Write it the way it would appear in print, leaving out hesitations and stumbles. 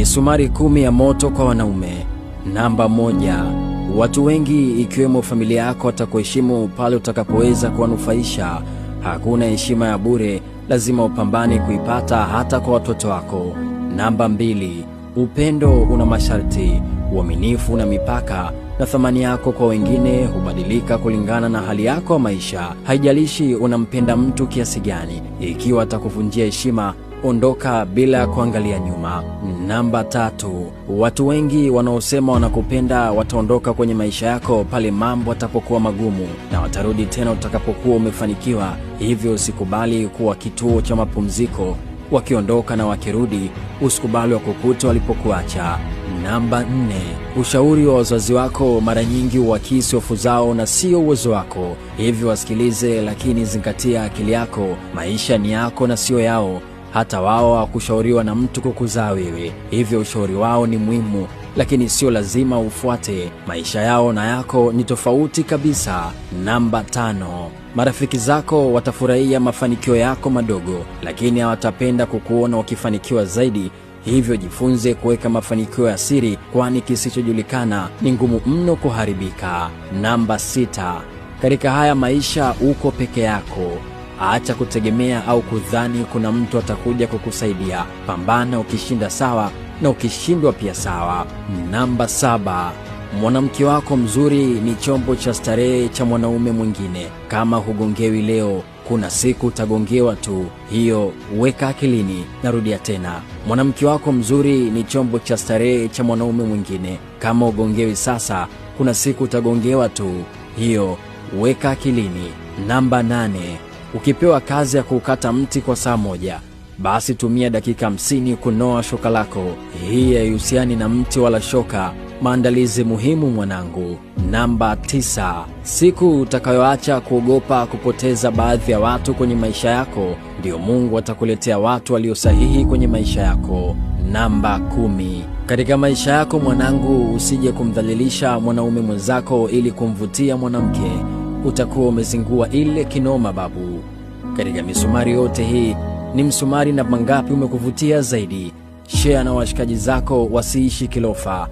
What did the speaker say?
Misumari 10 ya moto kwa wanaume. Namba 1. Watu wengi ikiwemo familia yako watakuheshimu pale utakapoweza kuwanufaisha. Hakuna heshima ya bure, lazima upambane kuipata hata kwa watoto wako. Namba 2. Upendo una masharti, uaminifu na mipaka, na thamani yako kwa wengine hubadilika kulingana na hali yako ya maisha. Haijalishi unampenda mtu kiasi gani, ikiwa atakuvunjia heshima, ondoka bila kuangalia nyuma. Namba 3. Watu wengi wanaosema wanakupenda wataondoka kwenye maisha yako pale mambo yatapokuwa magumu, na watarudi tena utakapokuwa umefanikiwa. Hivyo usikubali kuwa kituo cha mapumziko. Wakiondoka na wakirudi, usikubali wakukute walipokuacha. Namba 4. Ushauri wa wazazi wako mara nyingi huakisi hofu zao na sio uwezo wako. Hivyo wasikilize, lakini zingatia akili yako. Maisha ni yako na sio yao. Hata wao hawakushauriwa na mtu kukuzaa wewe. Hivyo ushauri wao ni muhimu, lakini sio lazima ufuate. Maisha yao na yako ni tofauti kabisa. Namba 5. Marafiki zako watafurahia mafanikio yako madogo, lakini hawatapenda kukuona ukifanikiwa zaidi. Hivyo jifunze kuweka mafanikio ya siri, kwani kisichojulikana ni ngumu mno kuharibika. Namba 6. Katika haya maisha uko peke yako. Acha kutegemea au kudhani kuna mtu atakuja kukusaidia. Pambana, ukishinda sawa, na ukishindwa pia sawa. Namba 7. Mwanamke wako mzuri ni chombo cha starehe cha mwanaume mwingine. Kama hugongewi leo, kuna siku utagongewa tu. Hiyo weka akilini. Narudia tena, mwanamke wako mzuri ni chombo cha starehe cha mwanaume mwingine. Kama hugongewi sasa, kuna siku utagongewa tu. Hiyo weka akilini. Namba 8. Ukipewa kazi ya kukata mti kwa saa moja, basi tumia dakika 50 kunoa shoka lako. Hii haihusiani na mti wala shoka. Maandalizi muhimu mwanangu. Namba 9. Siku utakayoacha kuogopa kupoteza baadhi ya watu kwenye maisha yako, ndio Mungu atakuletea watu walio sahihi kwenye maisha yako. Namba 10. Katika maisha yako mwanangu, usije kumdhalilisha mwanaume mwenzako ili kumvutia mwanamke. Utakuwa umezingua ile kinoma babu. Katika misumari yote hii, ni msumari na mangapi umekuvutia zaidi? Share na washikaji zako wasiishi kilofa.